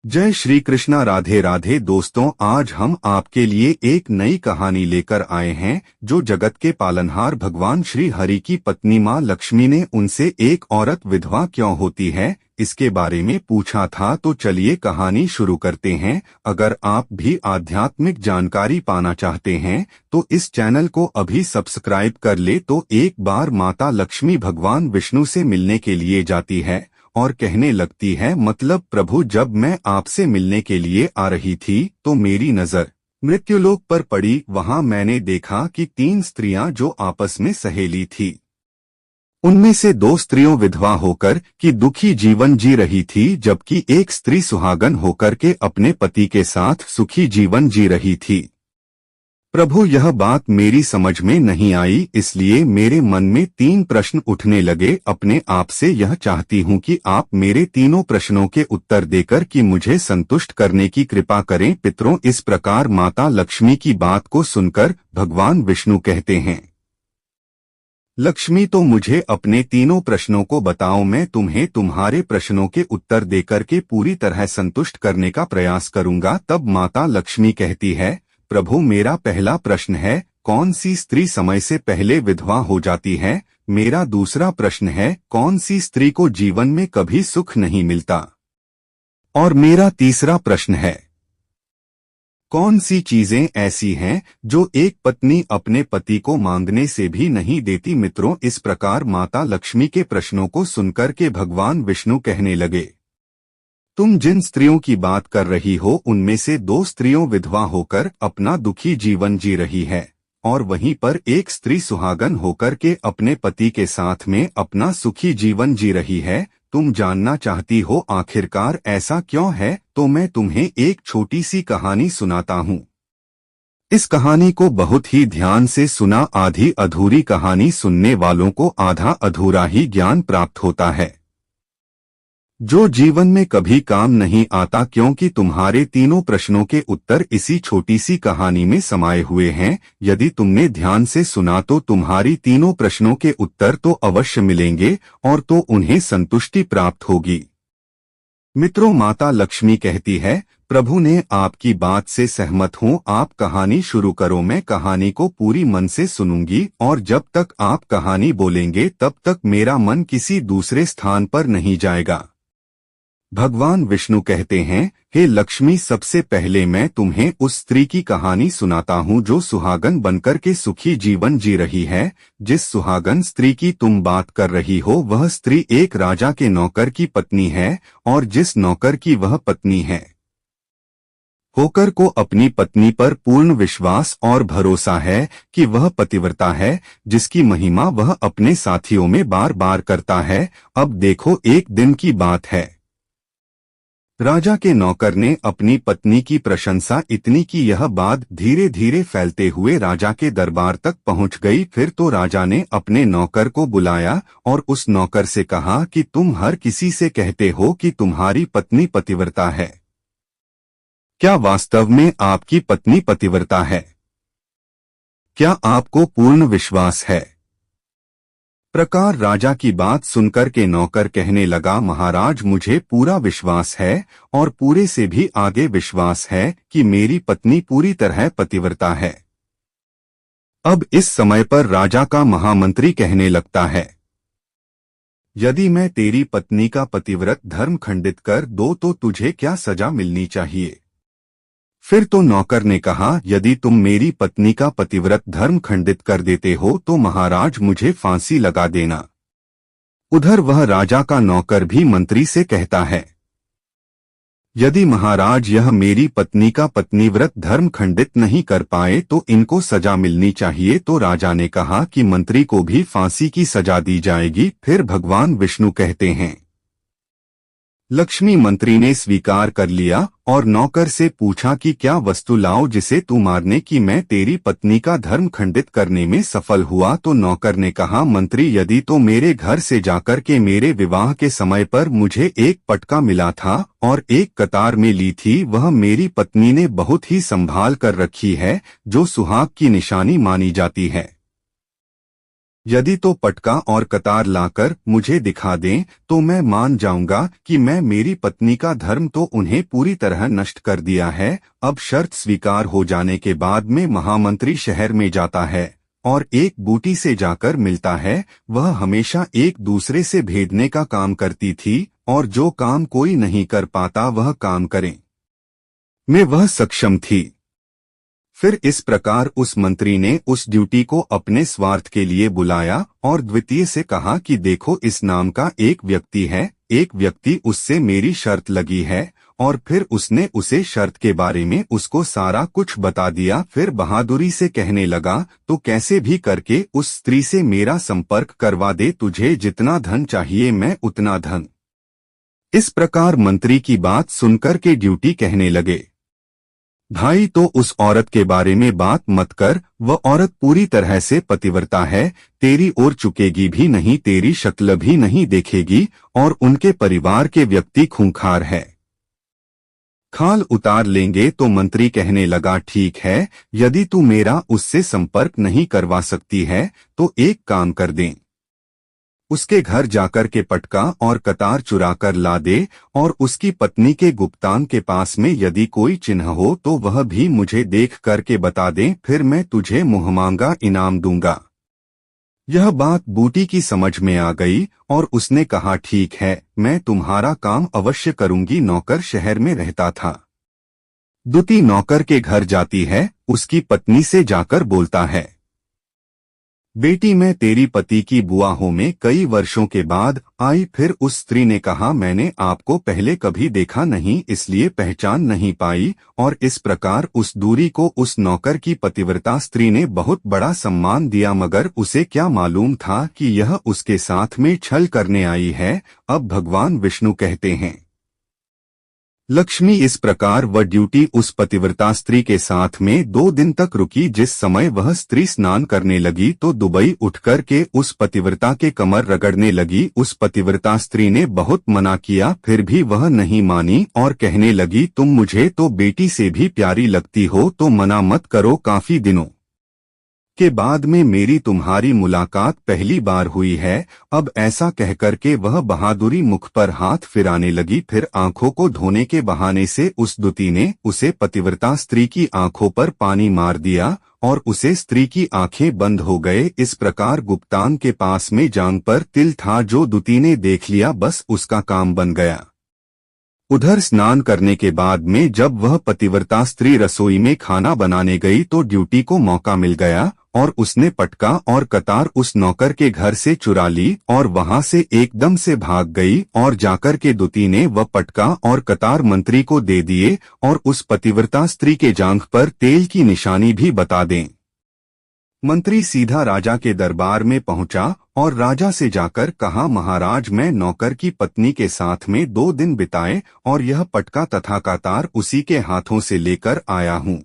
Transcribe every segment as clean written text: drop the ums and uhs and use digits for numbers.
जय श्री कृष्णा। राधे राधे दोस्तों, आज हम आपके लिए एक नई कहानी लेकर आए हैं जो जगत के पालनहार भगवान श्री हरि की पत्नी माँ लक्ष्मी ने उनसे एक औरत विधवा क्यों होती है इसके बारे में पूछा था। तो चलिए कहानी शुरू करते हैं। अगर आप भी आध्यात्मिक जानकारी पाना चाहते हैं तो इस चैनल को अभी सब्सक्राइब कर ले। तो एक बार माता लक्ष्मी भगवान विष्णु से मिलने के लिए जाती है और कहने लगती है, मतलब प्रभु, जब मैं आपसे मिलने के लिए आ रही थी तो मेरी नजर मृत्युलोक पर पड़ी। वहां मैंने देखा कि 3 स्त्रियां जो आपस में सहेली थी, उनमें से 2 स्त्रियों विधवा होकर की दुखी जीवन जी रही थी, जबकि एक स्त्री सुहागन होकर के अपने पति के साथ सुखी जीवन जी रही थी। प्रभु, यह बात मेरी समझ में नहीं आई, इसलिए मेरे मन में 3 प्रश्न उठने लगे। अपने आप से यह चाहती हूँ कि आप मेरे तीनों प्रश्नों के उत्तर देकर कि मुझे संतुष्ट करने की कृपा करें। पितरों, इस प्रकार माता लक्ष्मी की बात को सुनकर भगवान विष्णु कहते हैं, लक्ष्मी, तो मुझे अपने तीनों प्रश्नों को बताओ, मैं तुम्हें तुम्हारे प्रश्नों के उत्तर देकर के पूरी तरह संतुष्ट करने का प्रयास करूंगा। तब माता लक्ष्मी कहती है, प्रभु, मेरा पहला प्रश्न है, कौन सी स्त्री समय से पहले विधवा हो जाती है? मेरा दूसरा प्रश्न है, कौन सी स्त्री को जीवन में कभी सुख नहीं मिलता? और मेरा तीसरा प्रश्न है, कौन सी चीजें ऐसी हैं जो एक पत्नी अपने पति को मांगने से भी नहीं देती? मित्रों, इस प्रकार माता लक्ष्मी के प्रश्नों को सुनकर के भगवान विष्णु कहने लगे, तुम जिन स्त्रियों की बात कर रही हो उनमें से 2 स्त्रियों विधवा होकर अपना दुखी जीवन जी रही है और वहीं पर एक स्त्री सुहागन होकर के अपने पति के साथ में अपना सुखी जीवन जी रही है। तुम जानना चाहती हो आखिरकार ऐसा क्यों है? तो मैं तुम्हें एक छोटी सी कहानी सुनाता हूँ। इस कहानी को बहुत ही ध्यान से सुना। आधी अधूरी कहानी सुनने वालों को आधा अधूरा ही ज्ञान प्राप्त होता है, जो जीवन में कभी काम नहीं आता, क्योंकि तुम्हारे तीनों प्रश्नों के उत्तर इसी छोटी सी कहानी में समाये हुए हैं। यदि तुमने ध्यान से सुना तो तुम्हारी तीनों प्रश्नों के उत्तर तो अवश्य मिलेंगे और तो उन्हें संतुष्टि प्राप्त होगी। मित्रों, माता लक्ष्मी कहती है, प्रभु ने आपकी बात से सहमत हूँ, आप कहानी शुरू करो। मैं कहानी को पूरी मन से सुनूंगी और जब तक आप कहानी बोलेंगे तब तक मेरा मन किसी दूसरे स्थान पर नहीं जाएगा। भगवान विष्णु कहते हैं, हे लक्ष्मी, सबसे पहले मैं तुम्हें उस स्त्री की कहानी सुनाता हूँ जो सुहागन बनकर के सुखी जीवन जी रही है। जिस सुहागन स्त्री की तुम बात कर रही हो वह स्त्री एक राजा के नौकर की पत्नी है और जिस नौकर की वह पत्नी है होकर को अपनी पत्नी पर पूर्ण विश्वास और भरोसा है कि वह पतिव्रता है, जिसकी महिमा वह अपने साथियों में बार बार करता है। अब देखो, एक दिन की बात है, राजा के नौकर ने अपनी पत्नी की प्रशंसा इतनी की यह बात धीरे धीरे फैलते हुए राजा के दरबार तक पहुंच गई। फिर तो राजा ने अपने नौकर को बुलाया और उस नौकर से कहा कि तुम हर किसी से कहते हो कि तुम्हारी पत्नी पतिव्रता है, क्या वास्तव में आपकी पत्नी पतिव्रता है? क्या आपको पूर्ण विश्वास है? प्रकार राजा की बात सुनकर के नौकर कहने लगा, महाराज, मुझे पूरा विश्वास है और पूरे से भी आगे विश्वास है कि मेरी पत्नी पूरी तरह पतिव्रता है। अब इस समय पर राजा का महामंत्री कहने लगता है, यदि मैं तेरी पत्नी का पतिव्रत धर्म खंडित कर दो तो तुझे क्या सजा मिलनी चाहिए? फिर तो नौकर ने कहा, यदि तुम मेरी पत्नी का पतिव्रत धर्म खंडित कर देते हो तो महाराज मुझे फांसी लगा देना। उधर वह राजा का नौकर भी मंत्री से कहता है, यदि महाराज यह मेरी पत्नी का पत्नीव्रत धर्म खंडित नहीं कर पाए तो इनको सजा मिलनी चाहिए। तो राजा ने कहा कि मंत्री को भी फांसी की सजा दी जाएगी। फिर भगवान विष्णु कहते हैं, लक्ष्मी, मंत्री ने स्वीकार कर लिया और नौकर से पूछा कि क्या वस्तु लाओ जिसे तू मारने की मैं तेरी पत्नी का धर्म खंडित करने में सफल हुआ। तो नौकर ने कहा, मंत्री, यदि तो मेरे घर से जाकर के मेरे विवाह के समय पर मुझे एक पटका मिला था और एक कतार में ली थी, वह मेरी पत्नी ने बहुत ही संभाल कर रखी है, जो सुहाग की निशानी मानी जाती है। यदि तो पटका और कतार लाकर मुझे दिखा दें तो मैं मान जाऊंगा कि मैं मेरी पत्नी का धर्म तो उन्हें पूरी तरह नष्ट कर दिया है। अब शर्त स्वीकार हो जाने के बाद में महामंत्री शहर में जाता है और एक बूटी से जाकर मिलता है। वह हमेशा एक दूसरे से भेदने का काम करती थी और जो काम कोई नहीं कर पाता वह काम करें में वह सक्षम थी। फिर इस प्रकार उस मंत्री ने उस ड्यूटी को अपने स्वार्थ के लिए बुलाया और द्वितीय से कहा कि देखो, इस नाम का एक व्यक्ति है, एक व्यक्ति उससे मेरी शर्त लगी है। और फिर उसने उसे शर्त के बारे में उसको सारा कुछ बता दिया। फिर बहादुरी से कहने लगा, तो कैसे भी करके उस स्त्री से मेरा संपर्क करवा दे, तुझे जितना धन चाहिए मैं उतना धन। इस प्रकार मंत्री की बात सुनकर के ड्यूटी कहने लगे, भाई तो उस औरत के बारे में बात मत कर, वह औरत पूरी तरह से पतिव्रता है, तेरी ओर चुकेगी भी नहीं, तेरी शक्ल भी नहीं देखेगी और उनके परिवार के व्यक्ति खूंखार है, खाल उतार लेंगे। तो मंत्री कहने लगा, ठीक है, यदि तू मेरा उससे संपर्क नहीं करवा सकती है तो एक काम कर दें, उसके घर जाकर के पटका और कतार चुरा कर ला दे और उसकी पत्नी के गुप्तांग के पास में यदि कोई चिन्ह हो तो वह भी मुझे देख करके बता दें, फिर मैं तुझे मुहमांगा इनाम दूंगा। यह बात बूटी की समझ में आ गई और उसने कहा, ठीक है, मैं तुम्हारा काम अवश्य करूंगी। नौकर शहर में रहता था। दूती नौकर के घर जाती है, उसकी पत्नी से जाकर बोलता है, बेटी मैं तेरी पति की बुआ हूँ, में कई वर्षों के बाद आई। फिर उस स्त्री ने कहा, मैंने आपको पहले कभी देखा नहीं इसलिए पहचान नहीं पाई। और इस प्रकार उस दूरी को उस नौकर की पतिव्रता स्त्री ने बहुत बड़ा सम्मान दिया, मगर उसे क्या मालूम था कि यह उसके साथ में छल करने आई है। अब भगवान विष्णु कहते हैं, लक्ष्मी इस प्रकार वह ड्यूटी उस पतिव्रता स्त्री के साथ में 2 दिन तक रुकी। जिस समय वह स्त्री स्नान करने लगी तो दुबई उठकर के उस पतिव्रता के कमर रगड़ने लगी। उस पतिव्रता स्त्री ने बहुत मना किया, फिर भी वह नहीं मानी और कहने लगी, तुम मुझे तो बेटी से भी प्यारी लगती हो, तो मना मत करो। काफी दिनों के बाद में मेरी तुम्हारी मुलाकात पहली बार हुई है। अब ऐसा कहकर के वह बहादुरी मुख पर हाथ फिराने लगी। फिर आंखों को धोने के बहाने से उस दूती ने उसे पतिव्रता स्त्री की आंखों पर पानी मार दिया और उसे स्त्री की आंखें बंद हो गए। इस प्रकार गुप्तांग के पास में जांग पर तिल था, जो दूती ने देख लिया, बस उसका काम बन गया। उधर स्नान करने के बाद में जब वह पतिव्रता स्त्री रसोई में खाना बनाने गई तो ड्यूटी को मौका मिल गया और उसने पटका और कतार उस नौकर के घर से चुरा ली और वहां से एकदम से भाग गई। और जाकर के दूती ने वह पटका और कतार मंत्री को दे दिए और उस पतिव्रता स्त्री के जांघ पर तेल की निशानी भी बता दें। मंत्री सीधा राजा के दरबार में पहुंचा और राजा से जाकर कहा, महाराज मैं नौकर की पत्नी के साथ में 2 दिन बिताए और यह पटका तथा कतार उसी के हाथों से लेकर आया हूँ।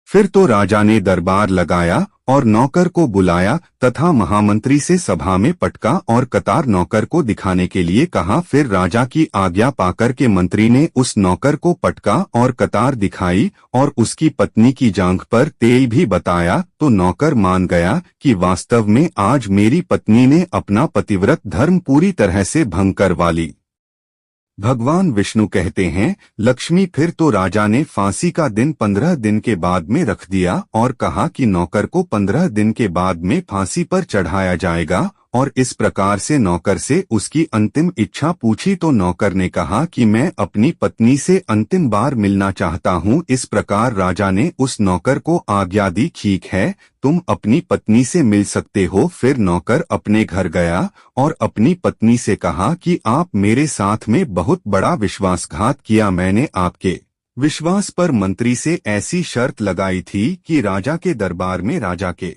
फिर तो राजा ने दरबार लगाया और नौकर को बुलाया तथा महामंत्री से सभा में पटका और कतार नौकर को दिखाने के लिए कहा। फिर राजा की आज्ञा पाकर के मंत्री ने उस नौकर को पटका और कतार दिखाई और उसकी पत्नी की जांघ पर तेल भी बताया। तो नौकर मान गया कि वास्तव में आज मेरी पत्नी ने अपना पतिव्रत धर्म पूरी तरह से भंग करवा ली। भगवान विष्णु कहते हैं, लक्ष्मी फिर तो राजा ने फांसी का दिन 15 दिन के बाद में रख दिया और कहा कि नौकर को 15 दिन के बाद में फांसी पर चढ़ाया जाएगा। और इस प्रकार से नौकर से उसकी अंतिम इच्छा पूछी तो नौकर ने कहा कि मैं अपनी पत्नी से अंतिम बार मिलना चाहता हूँ। इस प्रकार राजा ने उस नौकर को आज्ञा दी, ठीक है, तुम अपनी पत्नी से मिल सकते हो। फिर नौकर अपने घर गया और अपनी पत्नी से कहा कि आप मेरे साथ में बहुत बड़ा विश्वासघात किया। मैंने आपके विश्वास पर मंत्री से ऐसी शर्त लगाई थी कि राजा के दरबार में राजा के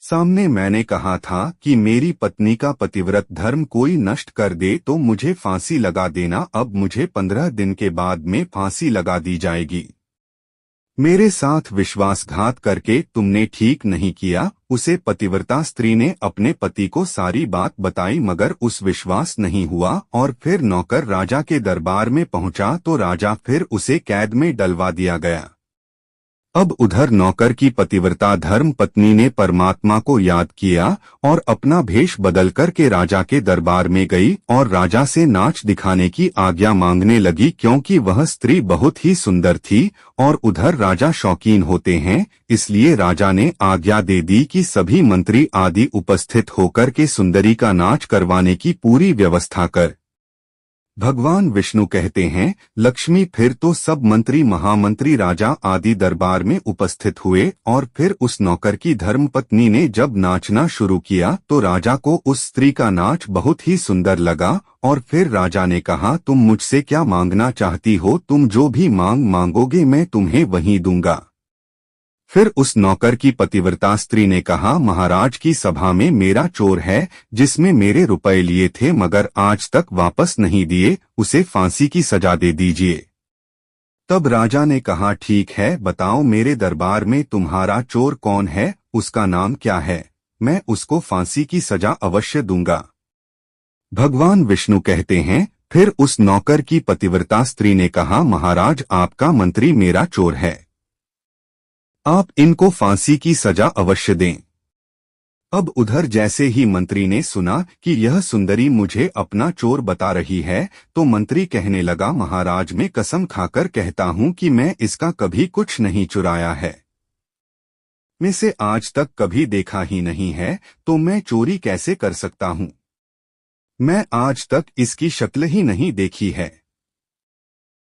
सामने मैंने कहा था कि मेरी पत्नी का पतिव्रत धर्म कोई नष्ट कर दे तो मुझे फांसी लगा देना। अब मुझे 15 दिन के बाद में फांसी लगा दी जाएगी। मेरे साथ विश्वासघात करके तुमने ठीक नहीं किया। उसे पतिव्रता स्त्री ने अपने पति को सारी बात बताई, मगर उस विश्वास नहीं हुआ और फिर नौकर राजा के दरबार में पहुंचा तो राजा फिर उसे कैद में डलवा दिया गया। अब उधर नौकर की पतिव्रता धर्म पत्नी ने परमात्मा को याद किया और अपना भेष बदल कर के राजा के दरबार में गई और राजा से नाच दिखाने की आज्ञा मांगने लगी, क्योंकि वह स्त्री बहुत ही सुंदर थी और उधर राजा शौकीन होते हैं। इसलिए राजा ने आज्ञा दे दी कि सभी मंत्री आदि उपस्थित होकर के सुंदरी का नाच करवाने की पूरी व्यवस्था कर। भगवान विष्णु कहते हैं, लक्ष्मी फिर तो सब मंत्री महामंत्री राजा आदि दरबार में उपस्थित हुए और फिर उस नौकर की धर्मपत्नी ने जब नाचना शुरू किया तो राजा को उस स्त्री का नाच बहुत ही सुंदर लगा और फिर राजा ने कहा, तुम मुझसे क्या मांगना चाहती हो? तुम जो भी मांगोगे मैं तुम्हें वही दूंगा। फिर उस नौकर की पतिव्रता स्त्री ने कहा, महाराज की सभा में मेरा चोर है जिसमें मेरे रुपए लिए थे मगर आज तक वापस नहीं दिए, उसे फांसी की सजा दे दीजिए। तब राजा ने कहा, ठीक है, बताओ मेरे दरबार में तुम्हारा चोर कौन है, उसका नाम क्या है, मैं उसको फांसी की सजा अवश्य दूंगा। भगवान विष्णु कहते हैं, फिर उस नौकर की पतिव्रता स्त्री ने कहा, महाराज आपका मंत्री मेरा चोर है, आप इनको फांसी की सजा अवश्य दें। अब उधर जैसे ही मंत्री ने सुना कि यह सुंदरी मुझे अपना चोर बता रही है तो मंत्री कहने लगा, महाराज मैं कसम खाकर कहता हूं कि मैं इसका कभी कुछ नहीं चुराया है, मैं से आज तक कभी देखा ही नहीं है, तो मैं चोरी कैसे कर सकता हूं? मैं आज तक इसकी शक्ल ही नहीं देखी है।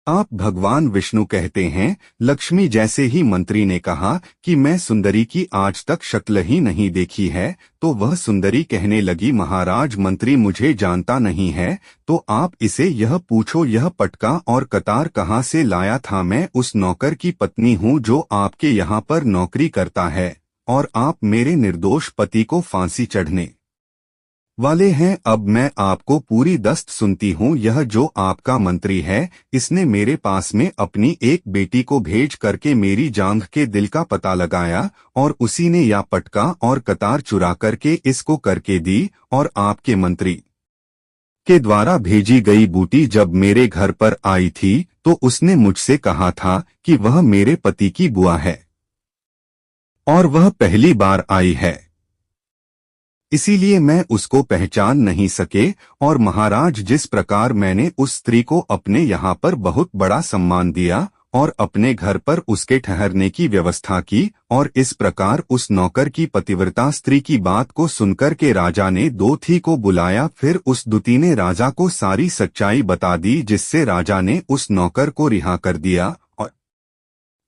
आप भगवान विष्णु कहते हैं, लक्ष्मी जैसे ही मंत्री ने कहा कि मैं सुंदरी की आज तक शक्ल ही नहीं देखी है तो वह सुंदरी कहने लगी, महाराज मंत्री मुझे जानता नहीं है तो आप इसे यह पूछो यह पटका और कतार कहाँ से लाया था? मैं उस नौकर की पत्नी हूँ जो आपके यहाँ पर नौकरी करता है और आप मेरे निर्दोष पति को फांसी चढ़ने वाले हैं। अब मैं आपको पूरी दस्त सुनती हूँ। यह जो आपका मंत्री है इसने मेरे पास में अपनी एक बेटी को भेज करके मेरी जांघ के दिल का पता लगाया और उसी ने या पटका और कतार चुरा करके इसको करके दी और आपके मंत्री के द्वारा भेजी गई बूटी जब मेरे घर पर आई थी तो उसने मुझसे कहा था कि वह मेरे पति की बुआ है और वह पहली बार आई है, इसीलिए मैं उसको पहचान नहीं सके। और महाराज जिस प्रकार मैंने उस स्त्री को अपने यहाँ पर बहुत बड़ा सम्मान दिया और अपने घर पर उसके ठहरने की व्यवस्था की और इस प्रकार उस नौकर की पतिव्रता स्त्री की बात को सुनकर के राजा ने दोथी को बुलाया। फिर उस दूती ने राजा को सारी सच्चाई बता दी जिससे राजा ने उस नौकर को रिहा कर दिया और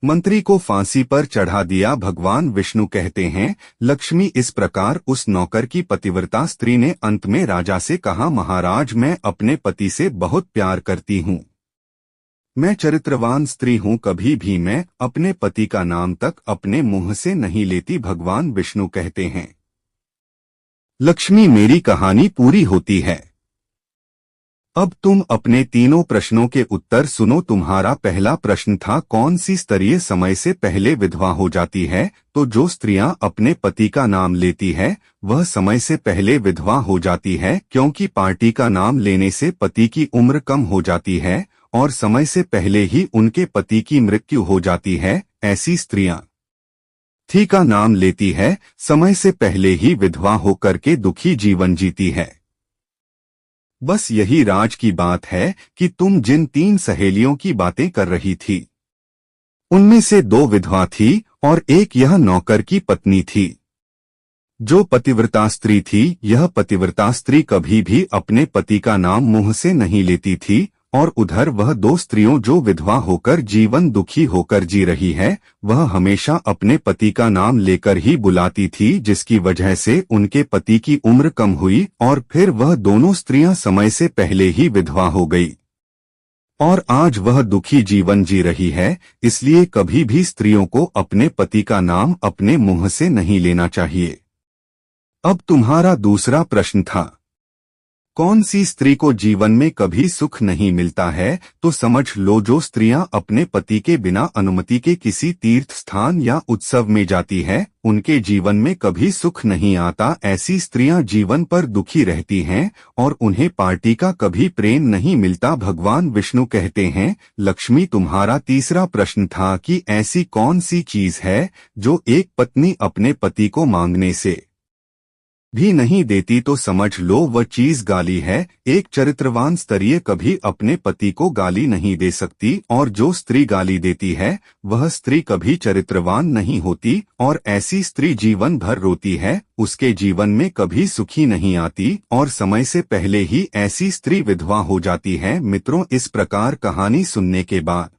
मंत्री को फांसी पर चढ़ा दिया। भगवान विष्णु कहते हैं, लक्ष्मी इस प्रकार उस नौकर की पतिव्रता स्त्री ने अंत में राजा से कहा, महाराज मैं अपने पति से बहुत प्यार करती हूँ, मैं चरित्रवान स्त्री हूँ, कभी भी मैं अपने पति का नाम तक अपने मुंह से नहीं लेती। भगवान विष्णु कहते हैं, लक्ष्मी मेरी कहानी पूरी होती है। अब तुम अपने तीनों प्रश्नों के उत्तर सुनो। तुम्हारा पहला प्रश्न था, कौन सी स्त्रियां समय से पहले विधवा हो जाती है? तो जो स्त्रियां अपने पति का नाम लेती है वह समय से पहले विधवा हो जाती है, क्योंकि पार्टी का नाम लेने से पति की उम्र कम हो जाती है और समय से पहले ही उनके पति की मृत्यु हो जाती है। ऐसी स्त्रियां थी का नाम लेती है, समय से पहले ही विधवा होकर के दुखी जीवन जीती है। बस यही राज की बात है कि तुम जिन 3 सहेलियों की बातें कर रही थी उनमें से 2 विधवा थी और एक यह नौकर की पत्नी थी जो पतिव्रता स्त्री थी। यह पतिव्रता स्त्री कभी भी अपने पति का नाम मुंह से नहीं लेती थी और उधर वह 2 स्त्रियों जो विधवा होकर जीवन दुखी होकर जी रही है वह हमेशा अपने पति का नाम लेकर ही बुलाती थी, जिसकी वजह से उनके पति की उम्र कम हुई और फिर वह दोनों स्त्रियां समय से पहले ही विधवा हो गई और आज वह दुखी जीवन जी रही है। इसलिए कभी भी स्त्रियों को अपने पति का नाम अपने मुंह से नहीं लेना चाहिए। अब तुम्हारा दूसरा प्रश्न था, कौन सी स्त्री को जीवन में कभी सुख नहीं मिलता है? तो समझ लो जो स्त्रियां अपने पति के बिना अनुमति के किसी तीर्थ स्थान या उत्सव में जाती है, उनके जीवन में कभी सुख नहीं आता। ऐसी स्त्रियां जीवन पर दुखी रहती हैं और उन्हें पार्टी का कभी प्रेम नहीं मिलता। भगवान विष्णु कहते हैं, लक्ष्मी तुम्हारा तीसरा प्रश्न था कि ऐसी कौन सी चीज है जो एक पत्नी अपने पति को मांगने से भी नहीं देती? तो समझ लो वह चीज गाली है। एक चरित्रवान स्त्रिय कभी अपने पति को गाली नहीं दे सकती और जो स्त्री गाली देती है वह स्त्री कभी चरित्रवान नहीं होती और ऐसी स्त्री जीवन भर रोती है, उसके जीवन में कभी सुखी नहीं आती और समय से पहले ही ऐसी स्त्री विधवा हो जाती है। मित्रों, इस प्रकार कहानी सुनने के बाद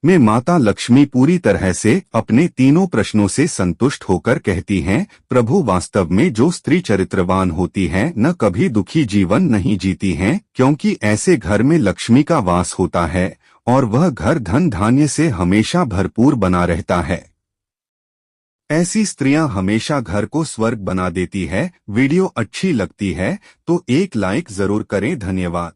में माता लक्ष्मी पूरी तरह से अपने तीनों प्रश्नों से संतुष्ट होकर कहती हैं, प्रभु वास्तव में जो स्त्री चरित्रवान होती है न कभी दुखी जीवन नहीं जीती हैं, क्योंकि ऐसे घर में लक्ष्मी का वास होता है और वह घर धन धान्य से हमेशा भरपूर बना रहता है। ऐसी स्त्रियां हमेशा घर को स्वर्ग बना देती है। वीडियो अच्छी लगती है तो एक लाइक जरूर करें। धन्यवाद।